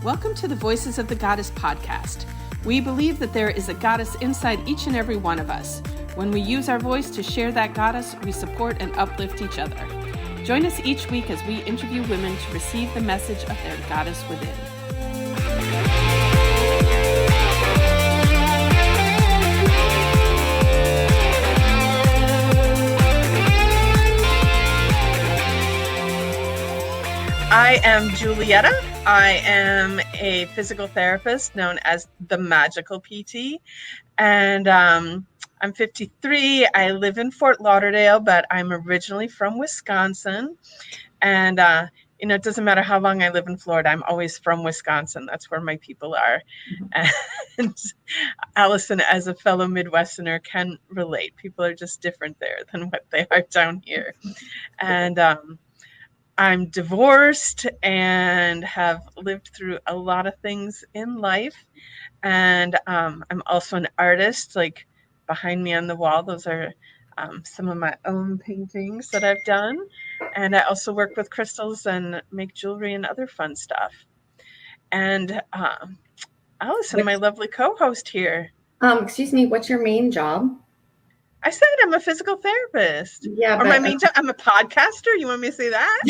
Welcome to the Voices of the Goddess podcast. We believe that there is a goddess inside each and every one of us. When we use our voice to share that goddess, we support and uplift each other. Join us each week as we interview women to receive the message of their goddess within. I am Julietta. I am a physical therapist known as the Magical PT, and I'm 53. I live in Fort Lauderdale, but I'm originally from Wisconsin. And, it doesn't matter how long I live in Florida, I'm always from Wisconsin. That's where my people are. And Allyson, as a fellow Midwesterner, can relate. People are just different there than what they are down here. And I'm divorced and have lived through a lot of things in life. And I'm also an artist. Like behind me on the wall, those are some of my own paintings that I've done. And I also work with crystals and make jewelry and other fun stuff. And Allyson, my lovely co-host here. Excuse me, what's your main job? I said I'm a physical therapist. Yeah, or my main job, I'm a podcaster. You want me to say that?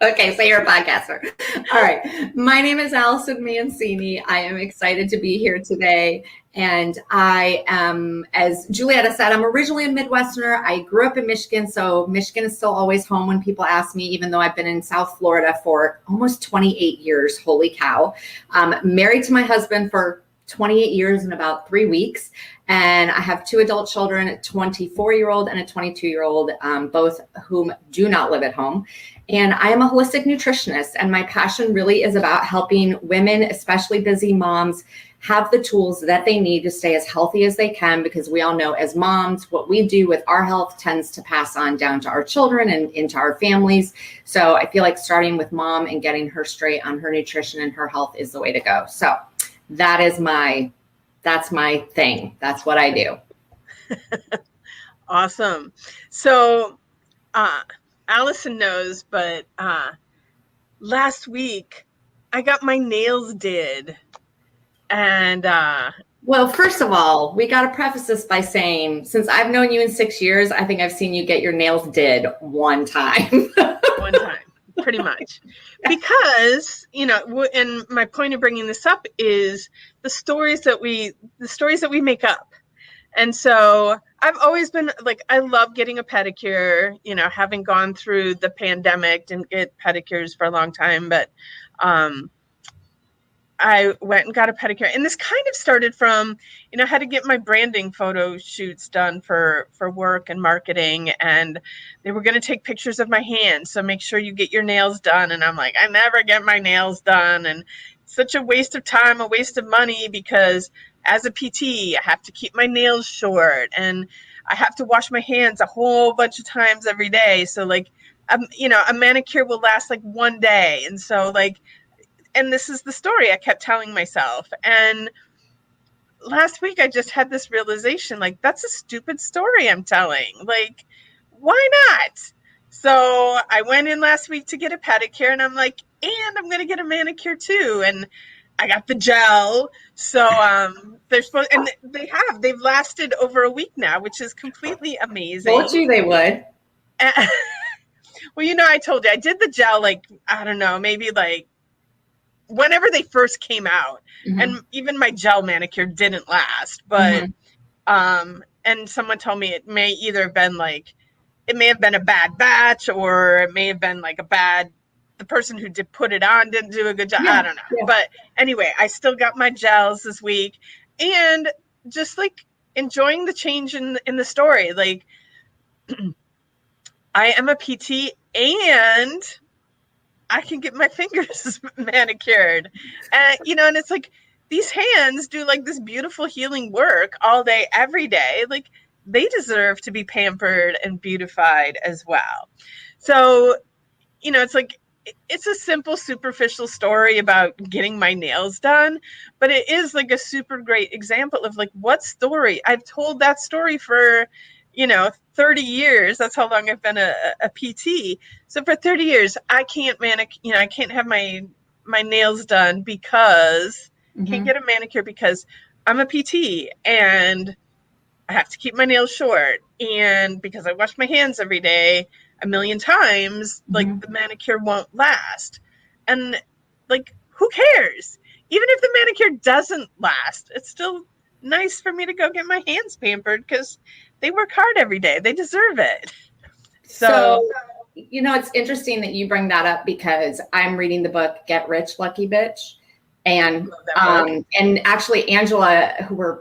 Okay, so you're a podcaster. All right. My name is Allyson Mancini. I am excited to be here today. And I am, as Julietta said, I'm originally a Midwesterner. I grew up in Michigan, so Michigan is still always home when people ask me, even though I've been in South Florida for almost 28 years. Holy cow. Married to my husband for 28 years and about 3 weeks. And I have two adult children, a 24-year-old and a 22-year-old, both whom do not live at home. And I am a holistic nutritionist. And my passion really is about helping women, especially busy moms, have the tools that they need to stay as healthy as they can, because we all know as moms, what we do with our health tends to pass on down to our children and into our families. So I feel like starting with mom and getting her straight on her nutrition and her health is the way to go. So that's my thing. That's what I do. Awesome. So Allyson knows, but last week I got my nails did. And well, first of all, we got to preface this by saying, since I've known you in 6 years, I think I've seen you get your nails did one time. One time. Pretty much. Because, and my point of bringing this up is the stories that we make up. And so I've always been like, I love getting a pedicure, having gone through the pandemic, didn't get pedicures for a long time, but I went and got a pedicure. And this kind of started from, I had to get my branding photo shoots done for work and marketing. And they were going to take pictures of my hands. So make sure you get your nails done. And I'm like, I never get my nails done. And it's such a waste of time, a waste of money, because as a PT, I have to keep my nails short and I have to wash my hands a whole bunch of times every day. So like, a manicure will last like one day. And so like, and this is the story I kept telling myself. And last week I just had this realization, like, that's a stupid story I'm telling. Like, why not? So I went in last week to get a pedicure and I'm like, and I'm going to get a manicure too. And I got the gel. So they're supposed, and they've lasted over a week now, which is completely amazing. Told you they would. Well, I told you I did the gel, like, I don't know, maybe like whenever they first came out. Mm-hmm. And even my gel manicure didn't last, but and someone told me it may have been a bad batch, or it may have been like the person who did put it on didn't do a good job. Yeah, I don't know. Yeah. But anyway, I still got my gels this week and just like enjoying the change in the story. Like I am a PT and I can get my fingers manicured. And, and it's like these hands do like this beautiful healing work all day, every day. Like they deserve to be pampered and beautified as well. So, it's like, it's a simple, superficial story about getting my nails done, but it is like a super great example of like what story I've told that story for, 30 years. That's how long I've been a PT. So for 30 years, I can't have my my nails done because can't Mm-hmm. get a manicure because I'm a PT and I have to keep my nails short, and because I wash my hands every day a million times, like Mm-hmm. the manicure won't last. And like, who cares? Even if the manicure doesn't last, it's still nice for me to go get my hands pampered because they work hard every day. They deserve it. So, So, it's interesting that you bring that up because I'm reading the book Get Rich, Lucky Bitch. And love that book. and actually Angela,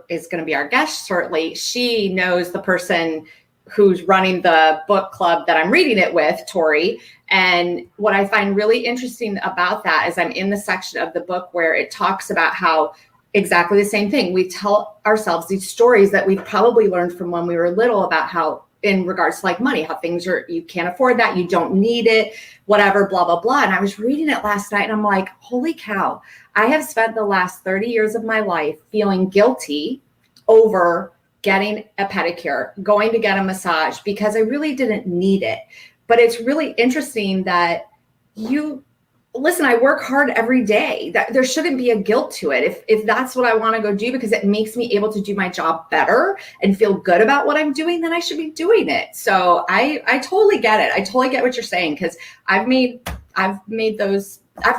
is going to be our guest shortly, she knows the person who's running the book club that I'm reading it with, Tori. And what I find really interesting about that is I'm in the section of the book where it talks about how exactly the same thing. We tell ourselves these stories that we've probably learned from when we were little about how, in regards to like money, how things are, you can't afford that, you don't need it, whatever, blah, blah, blah. And I was reading it last night and I'm like, holy cow, I have spent the last 30 years of my life feeling guilty over getting a pedicure, going to get a massage, because I really didn't need it. But it's really interesting that listen, I work hard every day. That there shouldn't be a guilt to it. If that's what I want to go do because it makes me able to do my job better and feel good about what I'm doing, then I should be doing it. So I totally get it. I totally get what you're saying, because I've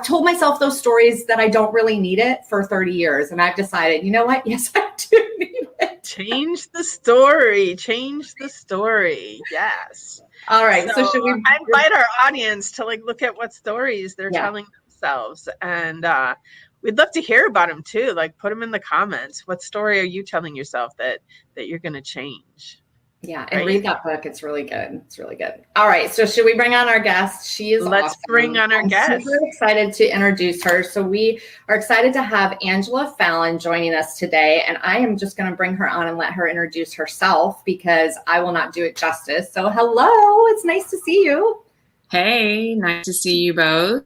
told myself those stories that I don't really need it for 30 years. And I've decided, you know what? Yes, I do need it. Change the story. Change the story. Yes. All right. So should we? I invite our audience to like look at what stories they're Yeah. telling themselves, and we'd love to hear about them too. Like, put them in the comments. What story are you telling yourself that you're going to change? Yeah, and read that book. It's really good. It's really good. All right. So should we bring on our guest? She is Let's awesome. bring on our guest. I'm super excited to introduce her. So we are excited to have Angela Fallon joining us today. And I am just going to bring her on and let her introduce herself because I will not do it justice. So hello, it's nice to see you. Hey, nice to see you both.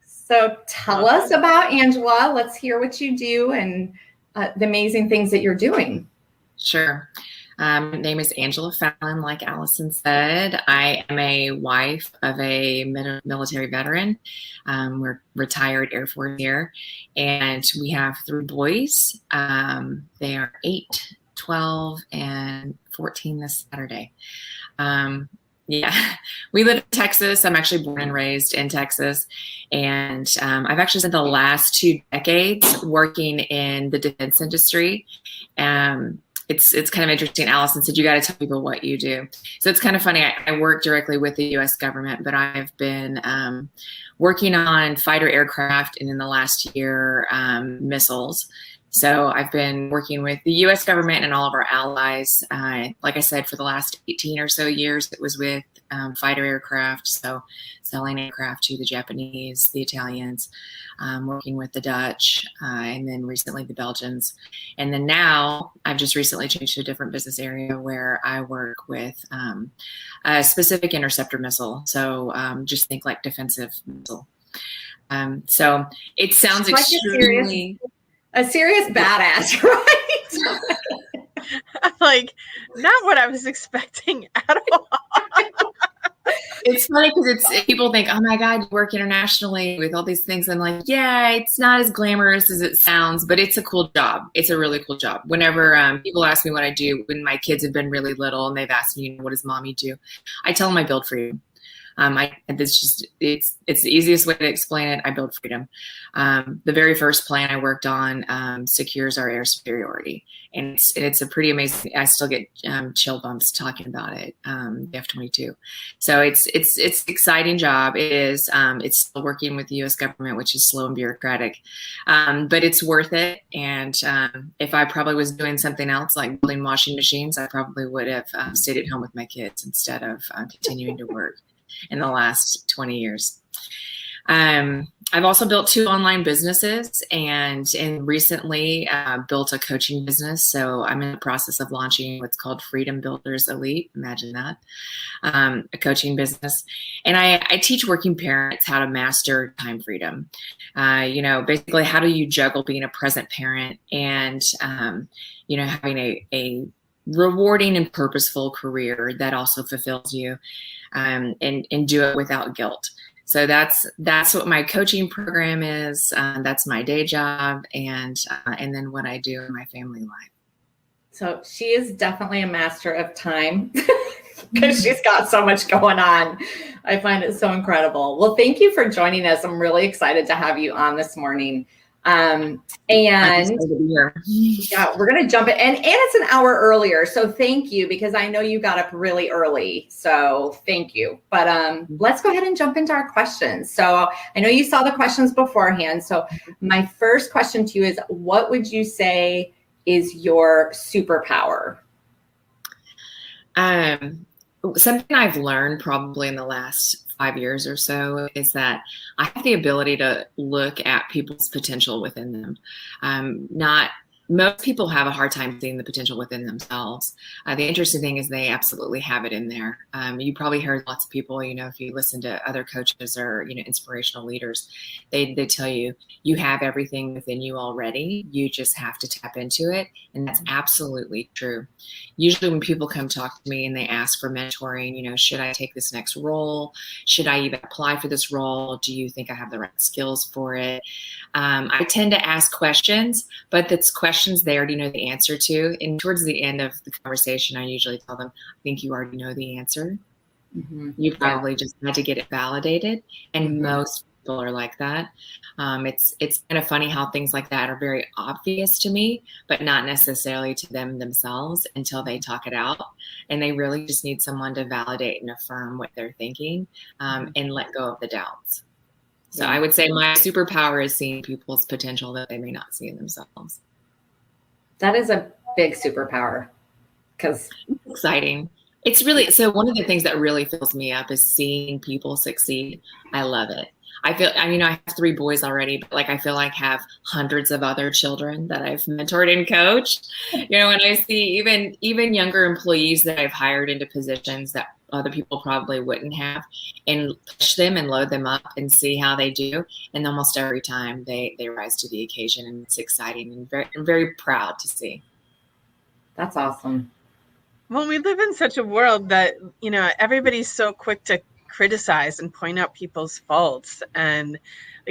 So tell us about Angela. Let's hear what you do and the amazing things that you're doing. Sure. My name is Angela Fallon, like Allyson said. I am a wife of a military veteran. We're retired Air Force here, and we have 3 boys. They are 8, 12, and 14 this Saturday. Yeah, we live in Texas. I'm actually born and raised in Texas. And I've actually spent the last 2 decades working in the defense industry. It's kind of interesting. Allyson said, you got to tell people what you do. So it's kind of funny. I work directly with the U.S. government, but I've been working on fighter aircraft and in the last year, missiles. So I've been working with the U.S. government and all of our allies. Like I said, for the last 18 or so years, it was with fighter aircraft. So selling aircraft to the Japanese, the Italians, working with the Dutch, and then recently the Belgians. And then now I've just recently changed to a different business area where I work with a specific interceptor missile. So just think like defensive missile. So it sounds like extremely... A serious badass, right? Like, not what I was expecting at all. It's funny because people think, oh my God, you work internationally with all these things. I'm like, yeah, it's not as glamorous as it sounds, but it's a cool job. It's a really cool job. Whenever people ask me what I do, when my kids have been really little and they've asked me, what does mommy do? I tell them I build freedom. It's the easiest way to explain it. I build freedom. The very first plane I worked on secures our air superiority, and it's a pretty amazing. I still get chill bumps talking about it. The F-22. So it's exciting job. It is. It's still working with the U.S. government, which is slow and bureaucratic, but it's worth it. And if I probably was doing something else like building washing machines, I probably would have stayed at home with my kids instead of continuing to work in the last 20 years. I've also built 2 online businesses and recently built a coaching business. So I'm in the process of launching what's called Freedom Builders Elite. Imagine that, a coaching business. And I teach working parents how to master time freedom. Basically, how do you juggle being a present parent and, having a rewarding and purposeful career that also fulfills you, and do it without guilt. So that's what my coaching program is. That's my day job, and then what I do in my family life. So she is definitely a master of time because she's got so much going on. I find it so incredible. Well, thank you for joining us. I'm really excited to have you on this morning. And yeah, we're going to jump in, and it's an hour earlier. So thank you, because I know you got up really early. So thank you. But let's go ahead and jump into our questions. So I know you saw the questions beforehand. So my first question to you is, what would you say is your superpower? Something I've learned probably in the last 5 years or so is that I have the ability to look at people's potential within them. Most people have a hard time seeing the potential within themselves. The interesting thing is they absolutely have it in there. You probably heard lots of people, if you listen to other coaches or, inspirational leaders, they tell you, you have everything within you already. You just have to tap into it. And that's absolutely true. Usually when people come talk to me and they ask for mentoring, should I take this next role? Should I even apply for this role? Do you think I have the right skills for it? I tend to ask questions, but that's questions they already know the answer to. And towards the end of the conversation, I usually tell them, I think you already know the answer. Mm-hmm. You probably just had to get it validated. And most people are like that. It's kind of funny how things like that are very obvious to me, but not necessarily to them themselves until they talk it out. And they really just need someone to validate and affirm what they're thinking, and let go of the doubts. So I would say my superpower is seeing people's potential that they may not see in themselves. That is a big superpower, because it's exciting. It's really, so one of the things that really fills me up is seeing people succeed. I love it. I have 3 boys already, but I feel like I have hundreds of other children that I've mentored and coached. And I see even younger employees that I've hired into positions that other people probably wouldn't have, and push them and load them up and see how they do. And almost every time they rise to the occasion, and it's exciting, and I'm very proud to see. That's awesome. Well, we live in such a world that, everybody's so quick to criticize and point out people's faults. And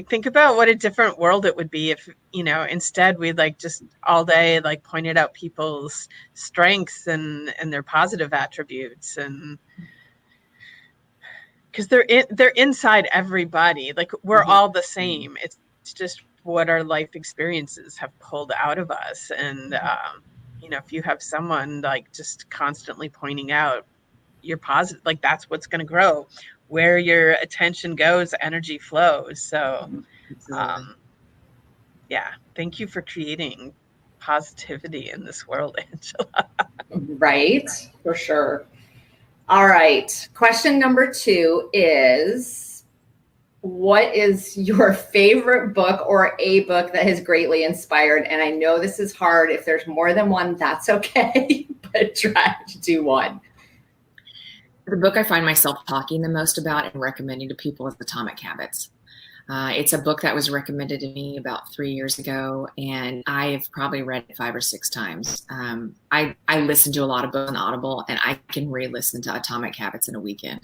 think about what a different world it would be if, instead we just all day, pointed out people's strengths and their positive attributes. And because they're inside everybody, we're all the same. It's just what our life experiences have pulled out of us. And, if you have someone just constantly pointing out your positive, that's what's going to grow. Where your attention goes, energy flows. So, thank you for creating positivity in this world, Angela. Right, for sure. All right. Question number 2 is, what is your favorite book or a book that has greatly inspired? And I know this is hard. If there's more than one, that's okay, but try to do one. The book I find myself talking the most about and recommending to people is Atomic Habits. It's a book that was recommended to me about 3 years ago, and I've probably read it 5 or 6 times. I listen to a lot of books on Audible, and I can re-listen to Atomic Habits in a weekend.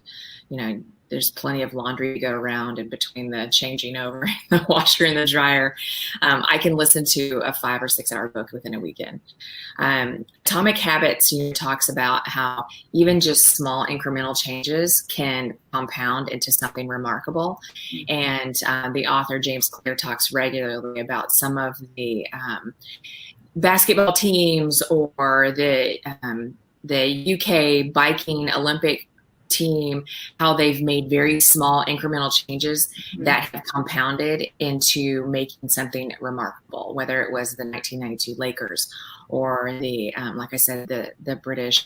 There's plenty of laundry to go around, and between the changing over the washer and the dryer, I can listen to a 5 or 6 hour book within a weekend. Atomic Habits talks about how even just small incremental changes can compound into something remarkable. And the author, James Clear, talks regularly about some of the basketball teams or the UK biking Olympic team, how they've made very small incremental changes that have compounded into making something remarkable, whether it was the 1992 Lakers or the, like I said, the British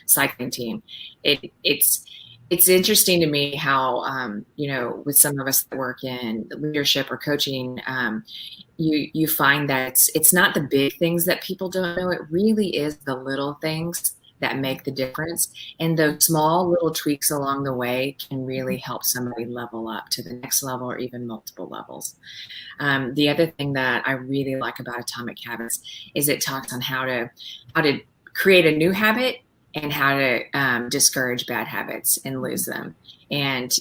cycling team. It's interesting to me how, with some of us that work in leadership or coaching, you find that it's not the big things that people don't know. It really is the little things that make the difference. And those small little tweaks along the way can really help somebody level up to the next level or even multiple levels. The other thing that I really like about Atomic Habits is it talks on how to create a new habit and how to discourage bad habits and lose them. And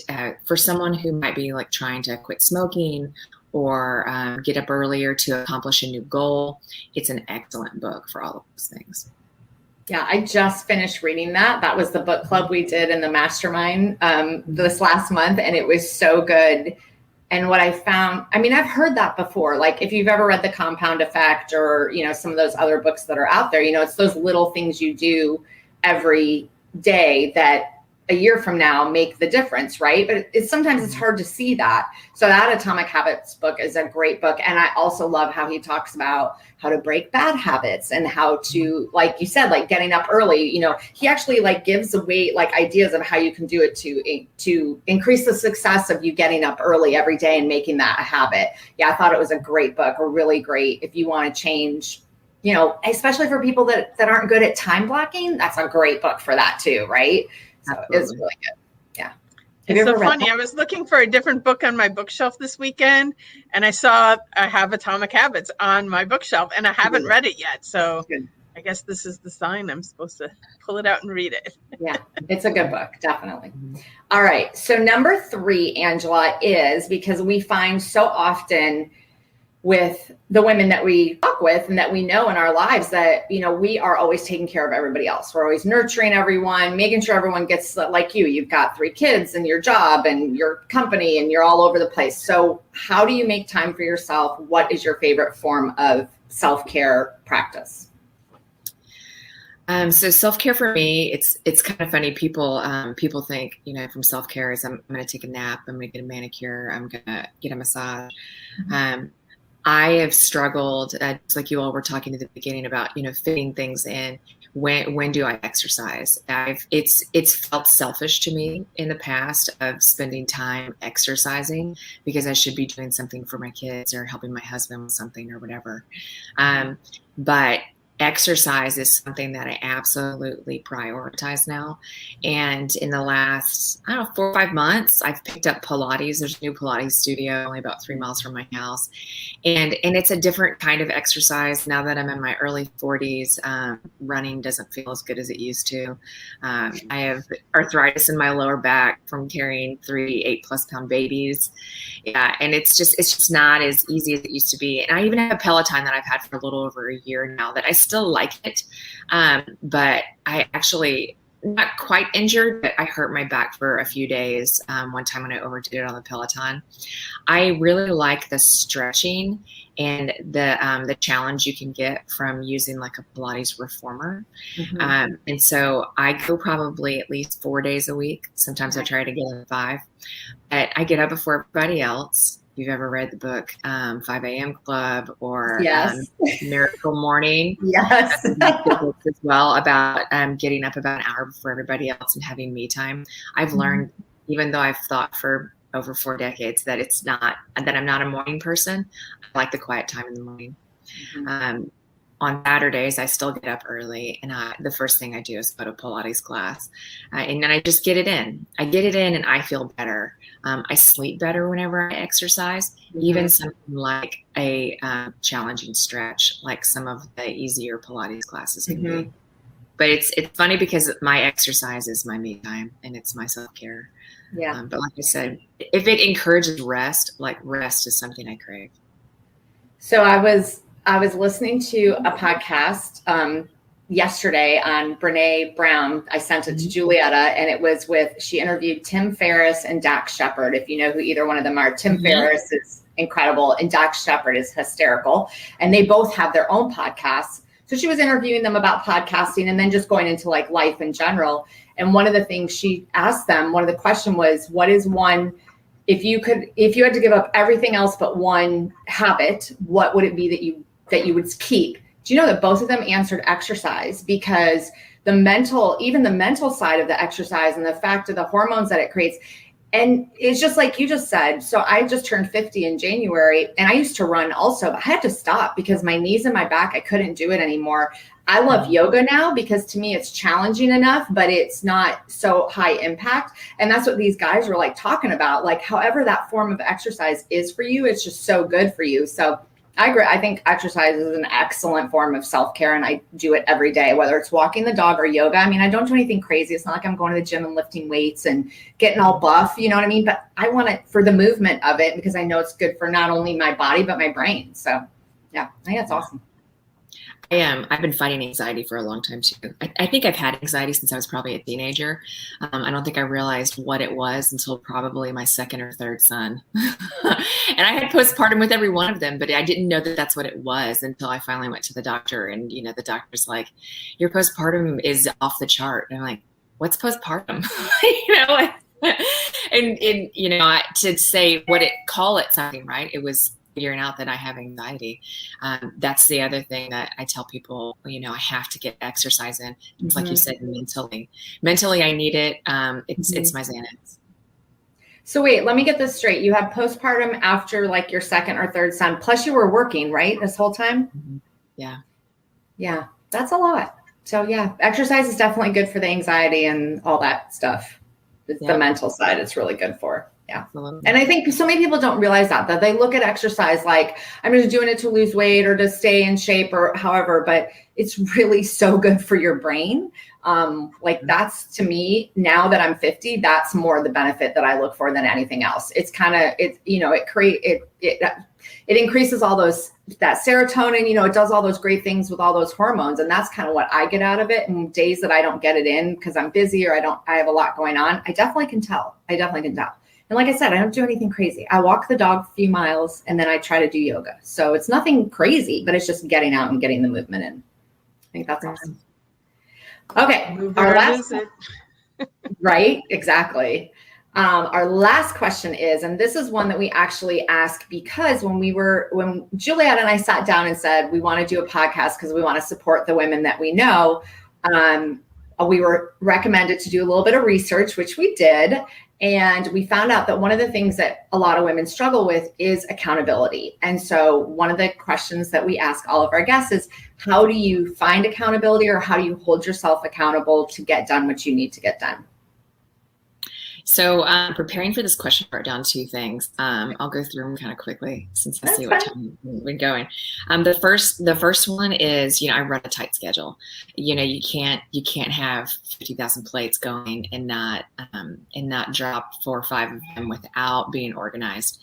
for someone who might be like trying to quit smoking or get up earlier to accomplish a new goal, it's an excellent book for all of those things. Yeah, I just finished reading that. That was the book club we did in the mastermind this last month, and it was so good. And what I found, I mean, I've heard that before. Like if you've ever read The Compound Effect or, some of those other books that are out there, it's those little things you do every day that a year from now make the difference, right? But sometimes it's hard to see that. So that Atomic Habits book is a great book. And I also love how he talks about how to break bad habits and how to, like you said, like getting up early. He actually like gives away like ideas of how you can do it to increase the success of you getting up early every day and making that a habit. Yeah, I thought it was a great book, or really great if you want to change, especially for people that aren't good at time blocking. That's a great book for that too, right? So it's really good. Yeah. It's so funny. I was looking for a different book on my bookshelf this weekend, and I saw I have Atomic Habits on my bookshelf, and I haven't read it yet. So I guess this is the sign I'm supposed to pull it out and read it. Yeah, it's a good book, definitely. All right. So number 3, Angela, is because we find so often with the women that we talk with and that we know in our lives that, we are always taking care of everybody else. We're always nurturing everyone, making sure everyone gets, like you've got 3 kids and your job and your company and you're all over the place. So how do you make time for yourself? What is your favorite form of self-care practice? So self-care for me, it's kind of funny. People think, from self-care is I'm going to take a nap, I'm going to get a manicure, I'm going to get a massage. I have struggled, just like you all were talking at the beginning about, fitting things in. When do I exercise? It's felt selfish to me in the past of spending time exercising because I should be doing something for my kids or helping my husband with something or whatever. But exercise is something that I absolutely prioritize now. And in the last, 4 or 5 months, I've picked up Pilates. There's a new Pilates studio only about 3 miles from my house. And it's a different kind of exercise. Now that I'm in my early 40s, running doesn't feel as good as it used to. I have arthritis in my lower back from carrying 3 8+ pound babies. Yeah, and it's just not as easy as it used to be. And I even have a Peloton that I've had for a little over a year now that I still like it. But I actually, not quite injured, but I hurt my back for a few days one time when I overdid it on the Peloton. I really like the stretching and the challenge you can get from using like a Pilates reformer. And so I go probably at least 4 days a week. Sometimes I try to get in 5, but I get up before everybody else. If you've ever read the book 5 a.m. Club or Miracle Morning. Yes. Books as well about getting up about an hour before everybody else and having me time. I've learned, even though I've thought for over 4 decades that I'm not a morning person, I like the quiet time in the morning. On Saturdays, I still get up early, and the first thing I do is go to Pilates class, and then I just get it in. I get it in, and I feel better. I sleep better whenever I exercise, even something like a challenging stretch, like some of the easier Pilates classes can be. But it's funny because my exercise is my me time, and it's my self-care. Yeah. But like I said, if it encourages rest, like rest is something I crave. So I was listening to a podcast yesterday on Brene Brown. I sent it to Julietta, and she interviewed Tim Ferriss and Dax Shepard. If you know who either one of them are, Tim Ferriss is incredible, and Dax Shepard is hysterical. And they both have their own podcasts. So she was interviewing them about podcasting and then just going into like life in general. And one of the things she asked them, one of the question was, what is one, if you had to give up everything else but one habit, what would it be that you would keep? Do you know that both of them answered exercise? Because even the mental side of the exercise and the fact of the hormones that it creates. And it's just like you just said. So I just turned 50 in January, and I used to run also, but I had to stop because my knees and my back, I couldn't do it anymore. I love yoga now because to me it's challenging enough, but it's not so high impact. And that's what these guys were like talking about. Like however that form of exercise is for you, it's just so good for you. So I agree. I think exercise is an excellent form of self-care, and I do it every day, whether it's walking the dog or yoga. I mean, I don't do anything crazy. It's not like I'm going to the gym and lifting weights and getting all buff, you know what I mean? But I want it for the movement of it because I know it's good for not only my body, but my brain. So yeah, I think that's awesome. I've been fighting anxiety for a long time too. I think I've had anxiety since I was probably a teenager. I don't think I realized what it was until probably my second or third son. And I had postpartum with every one of them, but I didn't know that that's what it was until I finally went to the doctor. And, you know, the doctor's like, your postpartum is off the chart. And I'm like, what's postpartum? You know, and you know, to say call it something, right? It was figuring out that I have anxiety. That's the other thing that I tell people, you know, I have to get exercise in. It's like you said, mentally I need it. It's my Xanax. So wait, let me get this straight. You have postpartum after like your second or third son, plus you were working, right? This whole time? Yeah. Yeah. That's a lot. So yeah, exercise is definitely good for the anxiety and all that stuff. It's the mental side it's really good for. Yeah. And I think so many people don't realize that they look at exercise like I'm just doing it to lose weight or to stay in shape or however, but it's really so good for your brain. Like that's, to me, now that I'm 50, that's more the benefit that I look for than anything else. It's kind of, it increases all that serotonin, you know, it does all those great things with all those hormones. And that's kind of what I get out of it. And days that I don't get it in because I'm busy or I have a lot going on, I definitely can tell. And like I said, I don't do anything crazy. I walk the dog a few miles and then I try to do yoga. So it's nothing crazy, but it's just getting out and getting the movement in. I think that's awesome. Okay. Our last, right? Exactly. Our last question is, and this is one that we actually ask because when Julietta and I sat down and said, we want to do a podcast because we want to support the women that we know, we were recommended to do a little bit of research, which we did. And we found out that one of the things that a lot of women struggle with is accountability. And so one of the questions that we ask all of our guests is, how do you find accountability or how do you hold yourself accountable to get done what you need to get done? So preparing for this question, I wrote down two things. I'll go through them kind of quickly since I see what time we're going. The first one is, you know, I run a tight schedule. You know, you can't have 50,000 plates going and not drop 4 or 5 of them without being organized.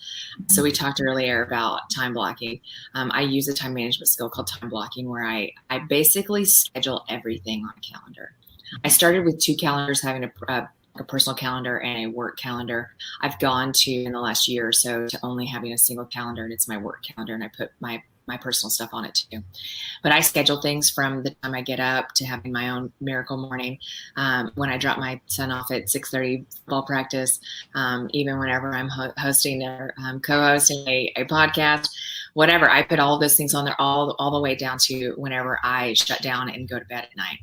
So we talked earlier about time blocking. I use a time management skill called time blocking, where I basically schedule everything on a calendar. I started with 2 calendars, having a personal calendar and a work calendar. I've gone to, in the last year or so, to only having a single calendar, and it's my work calendar, and I put my personal stuff on it too. But I schedule things from the time I get up to having my own miracle morning. When I drop my son off at 6:30 football practice, even whenever I'm hosting or co-hosting a podcast, whatever, I put all of those things on there all the way down to whenever I shut down and go to bed at night.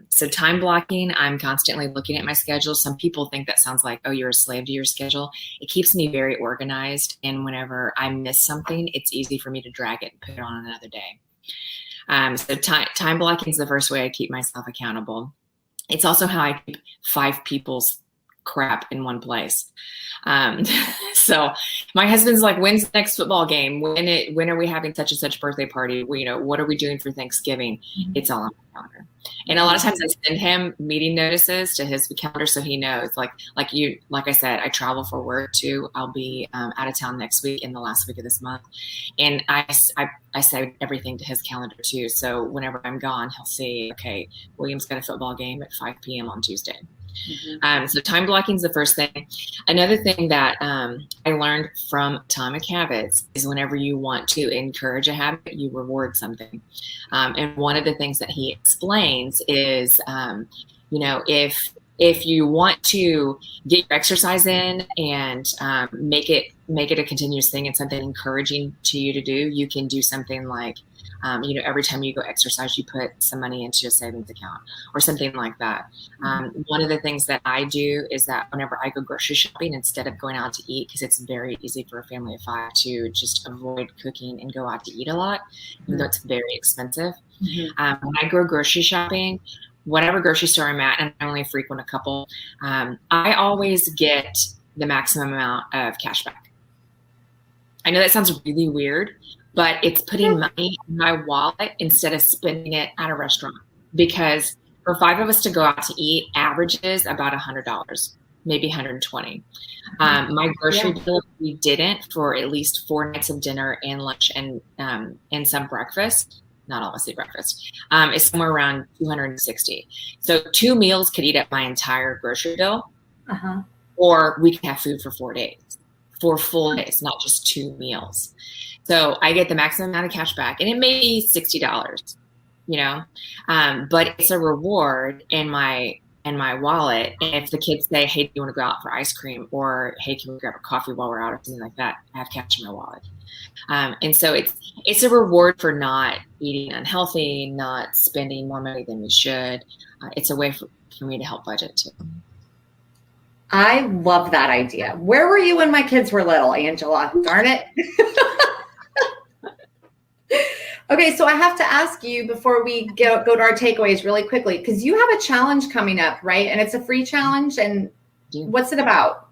So time blocking, I'm constantly looking at my schedule. Some people think that sounds like, oh, you're a slave to your schedule. It keeps me very organized. And whenever I miss something, it's easy for me to drag it and put it on another day. So time blocking is the first way I keep myself accountable. It's also how I keep 5 people's crap in one place. So my husband's like, when's the next football game? When are we having such and such birthday party? What are we doing for Thanksgiving? It's all on my calendar. And a lot of times I send him meeting notices to his calendar so he knows. Like I said, I travel for work too. I'll be out of town next week in the last week of this month. And I send everything to his calendar too. So whenever I'm gone, he'll see, okay, William's got a football game at 5 p.m. on Tuesday. So time blocking is the first thing. Another thing that I learned from Atomic Habits is whenever you want to encourage a habit, you reward something. And one of the things that he explains is, if you want to get your exercise in and make it a continuous thing and something encouraging to you to do, you can do something like, every time you go exercise, you put some money into a savings account or something like that. One of the things that I do is that whenever I go grocery shopping, instead of going out to eat, because it's very easy for a family of 5 to just avoid cooking and go out to eat a lot, even though it's very expensive. When I go grocery shopping, whatever grocery store I'm at, and I only frequent a couple, I always get the maximum amount of cash back. I know that sounds really weird, but it's putting money in my wallet instead of spending it at a restaurant, because for 5 of us to go out to eat averages about $100, maybe 120. My grocery bill, if we didn't, for at least 4 nights of dinner and lunch and some breakfast, not obviously breakfast, is somewhere around 260. So 2 meals could eat up my entire grocery bill, or we can have food for 4 days, 4 full days, not just 2 meals. So I get the maximum amount of cash back, and it may be $60, but it's a reward in my wallet. And if the kids say, hey, do you want to go out for ice cream, or hey, can we grab a coffee while we're out, or something like that, I have cash in my wallet. And so it's a reward for not eating unhealthy, not spending more money than we should. It's a way for me to help budget too. I love that idea. Where were you when my kids were little, Angela? Darn it. Okay, so I have to ask you before we go to our takeaways really quickly, because you have a challenge coming up, right? And it's a free challenge. And what's it about?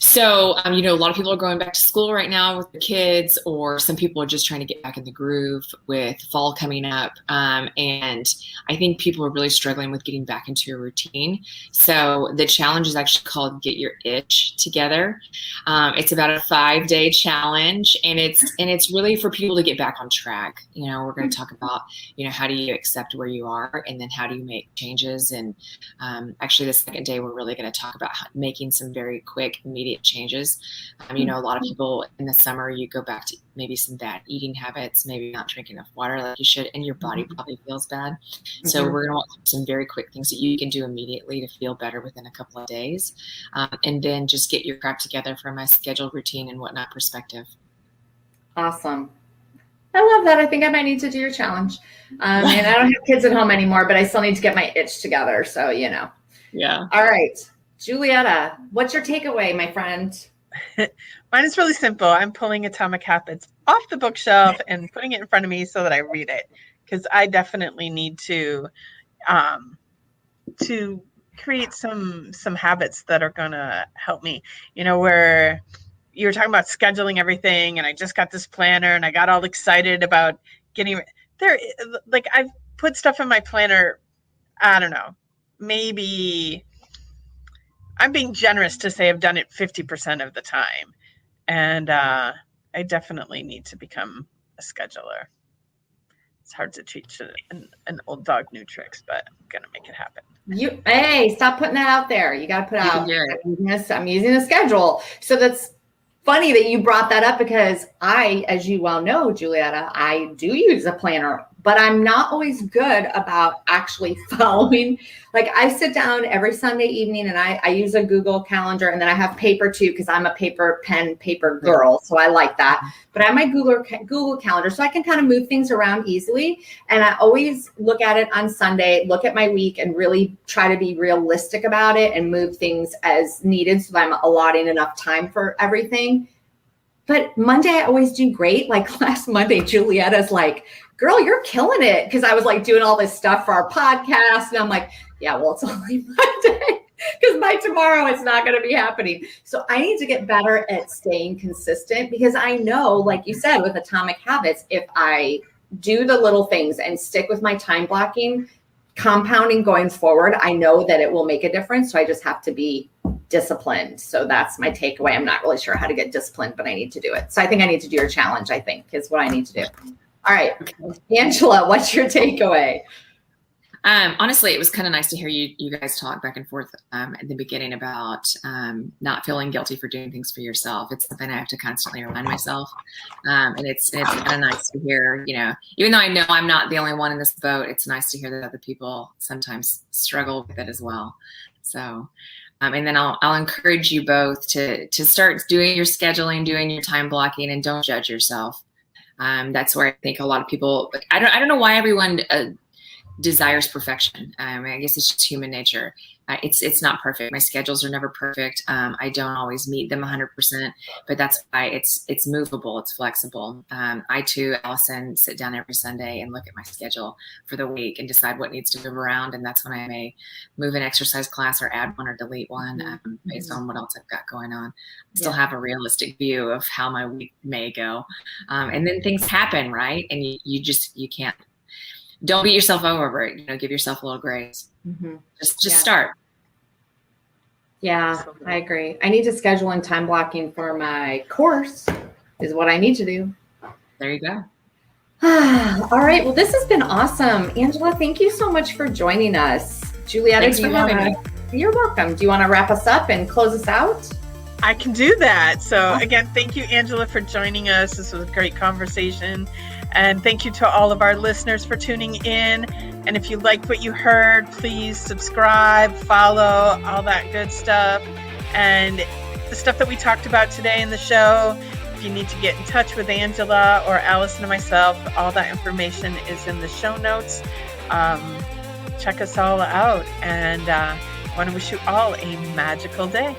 So, a lot of people are going back to school right now with the kids, or some people are just trying to get back in the groove with fall coming up. And I think people are really struggling with getting back into a routine. So the challenge is actually called Get Your Itch Together. It's about a 5-day challenge, and it's really for people to get back on track. We're going to talk about, how do you accept where you are, and then how do you make changes. And actually the second day, we're really going to talk about making some very quick, immediate changes. A lot of people in the summer, you go back to maybe some bad eating habits, maybe not drinking enough water like you should, and your body probably feels bad. So we're going to want some very quick things that you can do immediately to feel better within a couple of days. And then just get your crap together from a scheduled routine and whatnot perspective. Awesome. I love that. I think I might need to do your challenge. And I don't have kids at home anymore, but I still need to get my itch together. So, Yeah. All right. Julietta, what's your takeaway, my friend? Mine is really simple. I'm pulling Atomic Habits off the bookshelf and putting it in front of me so that I read it, because I definitely need to create some habits that are going to help me. Where you were talking about scheduling everything, and I just got this planner and I got all excited about getting there. Like, I've put stuff in my planner, I don't know, maybe I'm being generous to say I've done it 50% of the time. And I definitely need to become a scheduler. It's hard to teach an old dog new tricks, but I'm going to make it happen. Hey, stop putting that out there. You got to put out, I'm using a schedule. So that's funny that you brought that up, because I, as you well know, Julietta, I do use a planner, but I'm not always good about actually following. Like, I sit down every Sunday evening and I use a Google Calendar, and then I have paper too, because I'm a paper girl. So I like that. But I have my Google Calendar, so I can kind of move things around easily. And I always look at it on Sunday, look at my week, and really try to be realistic about it and move things as needed, so that I'm allotting enough time for everything. But Monday, I always do great. Like last Monday, Julietta's like, girl, you're killing it. Because I was like doing all this stuff for our podcast. And I'm like, yeah, well, it's only Monday, because by tomorrow it's not going to be happening. So I need to get better at staying consistent, because I know, like you said, with Atomic Habits, if I do the little things and stick with my time blocking, compounding going forward, I know that it will make a difference. So I just have to be disciplined. So that's my takeaway. I'm not really sure how to get disciplined, but I need to do it. So I think I need to do your challenge, I think, is what I need to do. All right. Angela, what's your takeaway? Honestly, it was kind of nice to hear you guys talk back and forth at the beginning about not feeling guilty for doing things for yourself. It's something I have to constantly remind myself. And it's kind of nice to hear, even though I know I'm not the only one in this boat, it's nice to hear that other people sometimes struggle with it as well. So, and then I'll encourage you both to start doing your scheduling, doing your time blocking, and don't judge yourself. That's where I think a lot of people, I don't know why everyone desires perfection. I guess it's just human nature. It's not perfect. My schedules are never perfect. I don't always meet them 100%, but that's why it's movable. It's flexible. I too, Allyson, sit down every Sunday and look at my schedule for the week and decide what needs to move around. And that's when I may move an exercise class or add one or delete one based on what else I've got going on. I still have a realistic view of how my week may go. And then things happen, right? And you can't. Don't beat yourself up over it. Give yourself a little grace. Just start. Yeah, absolutely. I agree. I need to schedule in time blocking for my course is what I need to do. There you go. All right. Well, this has been awesome. Angela, thank you so much for joining us. Julietta, thanks for having me. You're welcome. Do you want to wrap us up and close us out? I can do that. So again, thank you, Angela, for joining us. This was a great conversation. And thank you to all of our listeners for tuning in. And if you liked what you heard, please subscribe, follow, all that good stuff. And the stuff that we talked about today in the show, if you need to get in touch with Angela or Allyson and myself, all that information is in the show notes. Check us all out. And I want to wish you all a magical day.